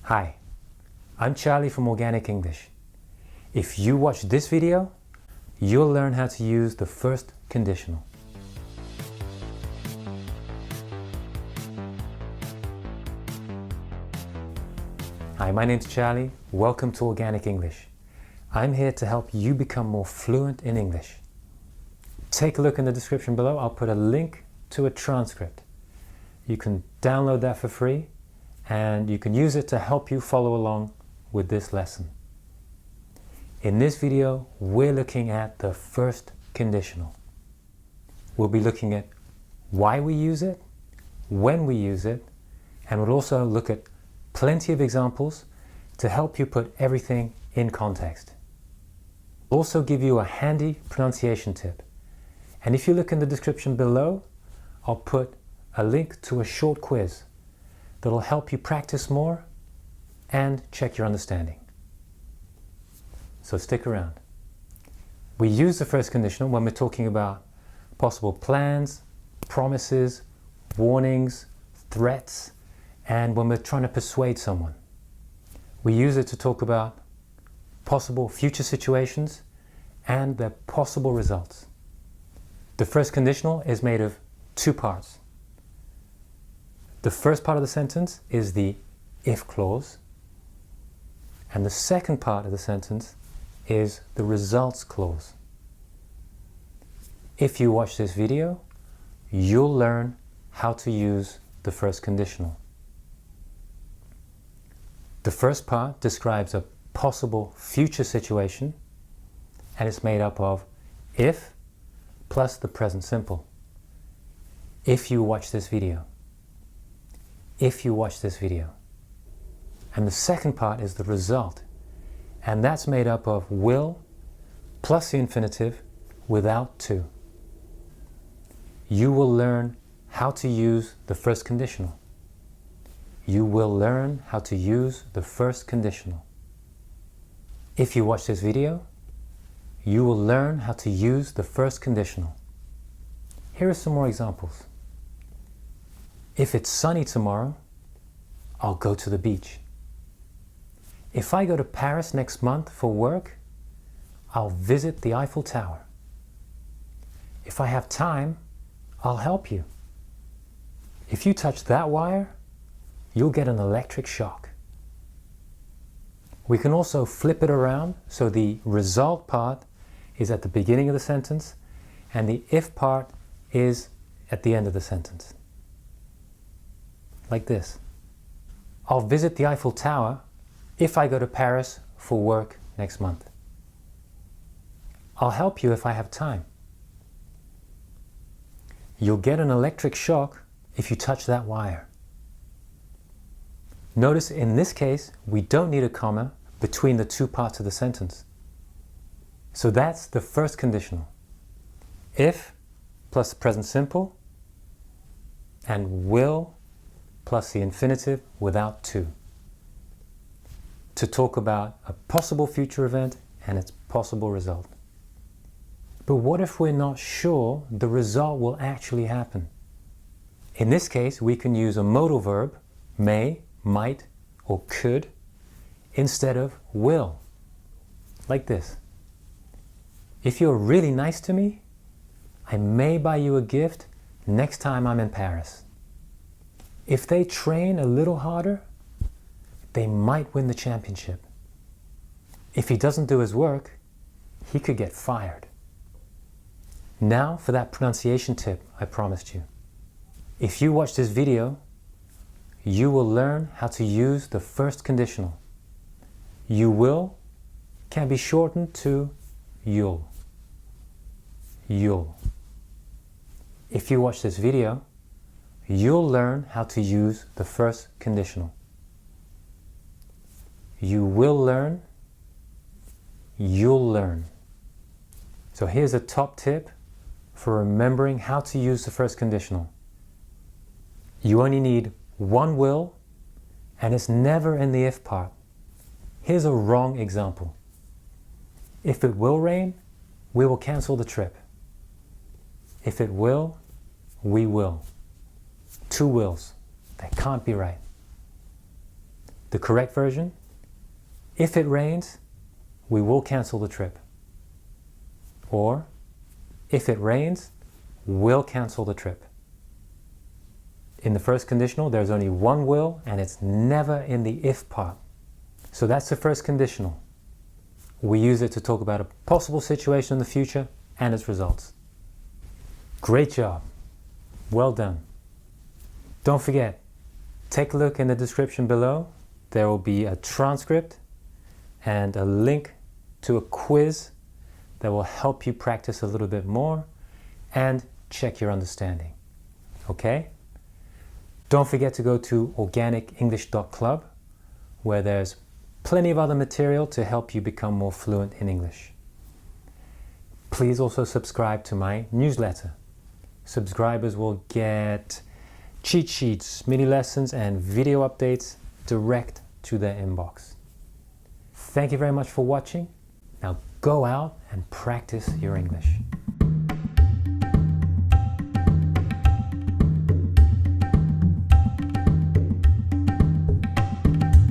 Hi, I'm Charlie from Organic English. If you watch this video, you'll learn how to use the first conditional. Hi, my name's Charlie. Welcome to Organic English. I'm here to help you become more fluent in English. Take a look in the description below. I'll put a link to a transcript. You can download that for free and you can use it to help you follow along with this lesson. In this video, we're looking at the first conditional. We'll be looking at why we use it, when we use it, and we'll also look at plenty of examples to help you put everything in context. We'll also give you a handy pronunciation tip. And if you look in the description below, I'll put a link to a short quiz that'll help you practice more and check your understanding. So stick around. We use the first conditional when we're talking about possible plans, promises, warnings, threats, and when we're trying to persuade someone. We use it to talk about possible future situations and their possible results. The first conditional is made of two parts. The first part of the sentence is the if clause, and the second part of the sentence is the results clause. If you watch this video, you'll learn how to use the first conditional. The first part describes a possible future situation, and it's made up of if plus the present simple. If you watch this video. If you watch this video. And the second part is the result, and that's made up of will plus the infinitive without to. You will learn how to use the first conditional. You will learn how to use the first conditional. If you watch this video, you will learn how to use the first conditional. Here are some more examples. If it's sunny tomorrow, I'll go to the beach. If I go to Paris next month for work, I'll visit the Eiffel Tower. If I have time, I'll help you. If you touch that wire, you'll get an electric shock. We can also flip it around so the result part is at the beginning of the sentence and the if part is at the end of the sentence. Like this. I'll visit the Eiffel Tower if I go to Paris for work next month. I'll help you if I have time. You'll get an electric shock if you touch that wire. Notice in this case, we don't need a comma between the two parts of the sentence. So that's the first conditional. If plus the present simple and will plus the infinitive without to. To talk about a possible future event and its possible result. But what if we're not sure the result will actually happen? In this case, we can use a modal verb, may, might, or could, instead of will. Like this. If you're really nice to me, I may buy you a gift next time I'm in Paris. If they train a little harder, they might win the championship. If he doesn't do his work, he could get fired. Now for that pronunciation tip I promised you. If you watch this video, you will learn how to use the first conditional. You will can be shortened to you'll. You'll. If you watch this video, you'll learn how to use the first conditional. You will learn, you'll learn. So here's a top tip for remembering how to use the first conditional. You only need one will, and it's never in the if part. Here's a wrong example. If it will rain, we will cancel the trip. If it will, we will. Two wills. That can't be right. The correct version: if it rains, we will cancel the trip. Or, if it rains, we'll cancel the trip. In the first conditional, there's only one will, and it's never in the if part. So that's the first conditional. We use it to talk about a possible situation in the future and its results. Great job. Well done. Don't forget, take a look in the description below. There will be a transcript and a link to a quiz that will help you practice a little bit more and check your understanding. Okay? Don't forget to go to organicenglish.club, where there's plenty of other material to help you become more fluent in English. Please also subscribe to my newsletter. Subscribers will get cheat sheets, mini lessons, and video updates direct to their inbox. Thank you very much for watching. Now go out and practice your English.